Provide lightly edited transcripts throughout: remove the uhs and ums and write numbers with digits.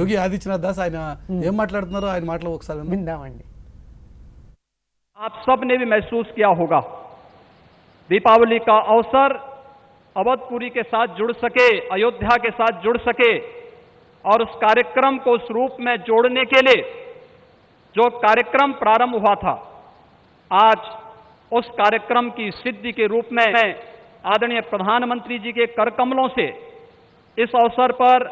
యోగి ఆదిత్యనాథ్ దాస్ ఆయన ఏం మాట్లాడుతున్నారో ఆయన మాటలు ఒకసారి విందామండి. आप सब ने भी महसूस किया होगा, दीपावली का अवसर अवधपुरी के साथ जुड़ सके, अयोध्या के साथ जुड़ सके और उस कार्यक्रम को उस रूप में जोड़ने के लिए जो कार्यक्रम प्रारंभ हुआ था, आज उस कार्यक्रम की सिद्धि के रूप में आदरणीय प्रधानमंत्री जी के कर कमलों से इस अवसर पर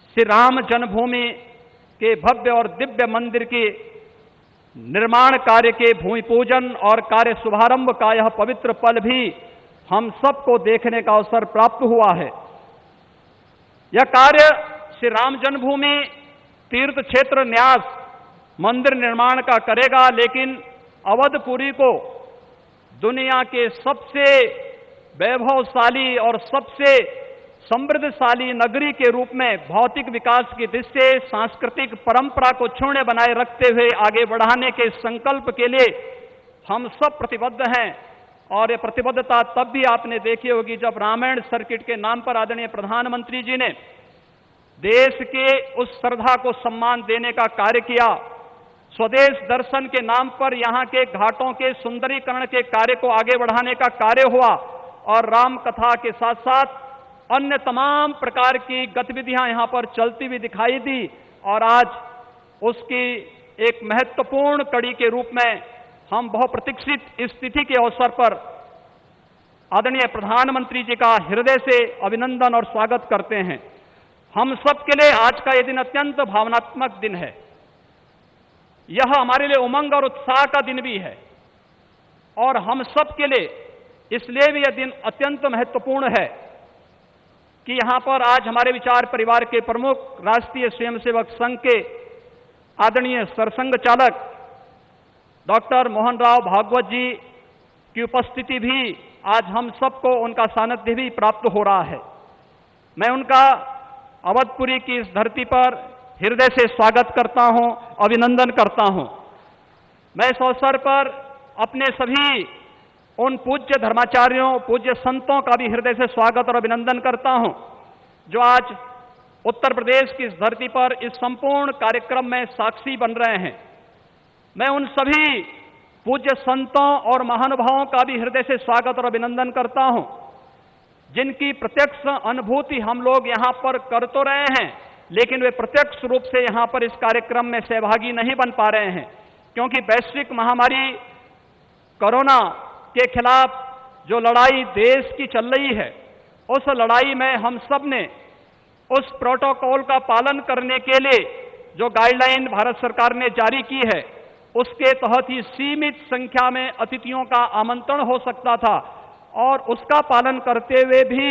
श्री राम जन्मभूमि के भव्य और दिव्य मंदिर के निर्माण कार्य के भूमि पूजन और कार्य शुभारंभ का यह पवित्र पल भी हम सबको देखने का अवसर प्राप्त हुआ है। यह कार्य श्री राम जन्मभूमि तीर्थ क्षेत्र न्यास मंदिर निर्माण का करेगा, लेकिन अवधपुरी को दुनिया के सबसे वैभवशाली और सबसे समृद्धशाली नगरी के रूप में भौतिक विकास की दृष्टि से सांस्कृतिक परंपरा को क्षुण्ण बनाए रखते हुए आगे बढ़ाने के संकल्प के लिए हम सब प्रतिबद्ध हैं। और ये प्रतिबद्धता तब भी आपने देखी होगी जब रामायण सर्किट के नाम पर आदरणीय प्रधानमंत्री जी ने देश के उस श्रद्धा को सम्मान देने का कार्य किया। स्वदेश दर्शन के नाम पर यहाँ के घाटों के सुंदरीकरण के कार्य को आगे बढ़ाने का कार्य हुआ और राम कथा के साथ साथ अन्य तमाम प्रकार की गतिविधियां यहां पर चलती हुई दिखाई दी और आज उसकी एक महत्वपूर्ण कड़ी के रूप में हम बहुप्रतीक्षित इस तिथि के अवसर पर आदरणीय प्रधानमंत्री जी का हृदय से अभिनंदन और स्वागत करते हैं। हम सबके लिए आज का यह दिन अत्यंत भावनात्मक दिन है। यह हमारे लिए उमंग और उत्साह का दिन भी है और हम सबके लिए इसलिए भी यह दिन अत्यंत महत्वपूर्ण है कि यहां पर आज हमारे विचार परिवार के प्रमुख राष्ट्रीय स्वयंसेवक संघ के आदरणीय सरसंघ चालक डॉक्टर मोहन राव भागवत जी की उपस्थिति भी आज हम सबको उनका सानिध्य भी प्राप्त हो रहा है। मैं उनका अवधपुरी की इस धरती पर हृदय से स्वागत करता हूं, अभिनंदन करता हूं। मैं इस अवसर पर अपने सभी उन पूज्य धर्माचार्यों, पूज्य संतों का भी हृदय से स्वागत और अभिनंदन करता हूं जो आज उत्तर प्रदेश की इस धरती पर इस संपूर्ण कार्यक्रम में साक्षी बन रहे हैं। मैं उन सभी पूज्य संतों और महानुभावों का भी हृदय से स्वागत और अभिनंदन करता हूं जिनकी प्रत्यक्ष अनुभूति हम लोग यहां पर कर तो रहे हैं, लेकिन वे प्रत्यक्ष रूप से यहां पर इस कार्यक्रम में सहभागी नहीं बन पा रहे हैं क्योंकि वैश्विक महामारी कोरोना के खिलाफ जो लड़ाई देश की चल रही है, उस लड़ाई में हम सब ने उस प्रोटोकॉल का पालन करने के लिए जो गाइडलाइन भारत सरकार ने जारी की है, उसके तहत ही सीमित संख्या में अतिथियों का आमंत्रण हो सकता था और उसका पालन करते हुए भी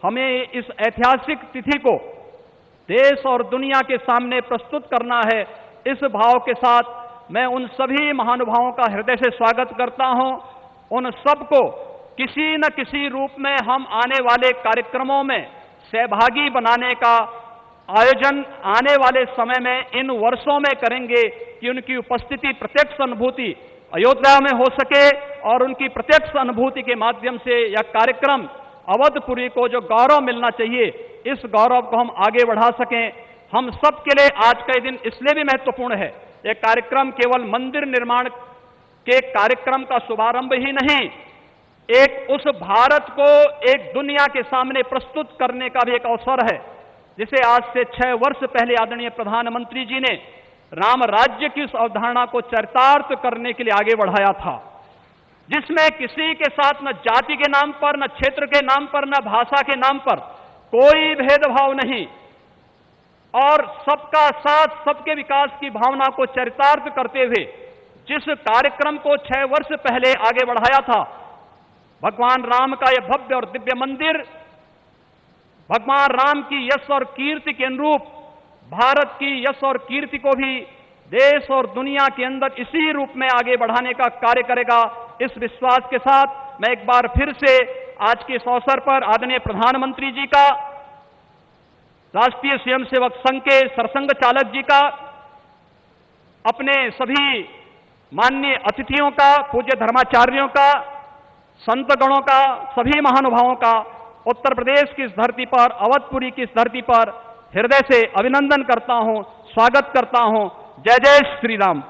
हमें इस ऐतिहासिक तिथि को देश और दुनिया के सामने प्रस्तुत करना है। इस भाव के साथ मैं उन सभी महानुभावों का हृदय से स्वागत करता हूं। उन सबको किसी न किसी रूप में हम आने वाले कार्यक्रमों में सहभागी बनाने का आयोजन आने वाले समय में इन वर्षों में करेंगे कि उनकी उपस्थिति प्रत्यक्ष अनुभूति अयोध्या में हो सके और उनकी प्रत्यक्ष अनुभूति के माध्यम से यह कार्यक्रम अवधपुरी को जो गौरव मिलना चाहिए, इस गौरव को हम आगे बढ़ा सकें। हम सबके लिए आज का दिन इसलिए भी महत्वपूर्ण है। यह कार्यक्रम केवल मंदिर निर्माण के कार्यक्रम का शुभारंभ ही नहीं, एक उस भारत को एक दुनिया के सामने प्रस्तुत करने का भी एक अवसर है जिसे आज से 6 वर्ष पहले आदरणीय प्रधानमंत्री जी ने राम राज्य की उस अवधारणा को चरितार्थ करने के लिए आगे बढ़ाया था, जिसमें किसी के साथ न जाति के नाम पर, न क्षेत्र के नाम पर, न भाषा के नाम पर कोई भेदभाव नहीं और सबका साथ, सबके विकास की भावना को चरितार्थ करते हुए जिस कार्यक्रम को 6 वर्ष पहले आगे बढ़ाया था, भगवान राम का यह भव्य और दिव्य मंदिर भगवान राम की यश और कीर्ति के अनुरूप भारत की यश और कीर्ति को भी देश और दुनिया के अंदर इसी रूप में आगे बढ़ाने का कार्य करेगा। इस विश्वास के साथ मैं एक बार फिर से आज के इस अवसर पर आदरणीय प्रधानमंत्री जी का, राष्ट्रीय स्वयंसेवक संघ के सरसंघ चालक जी का, अपने सभी माननीय अतिथियों का, पूज्य धर्माचार्यों का, संतगणों का, सभी महानुभावों का उत्तर प्रदेश की इस धरती पर, अवधपुरी की इस धरती पर हृदय से अभिनंदन करता हूं, स्वागत करता हूं। जय जय श्री राम।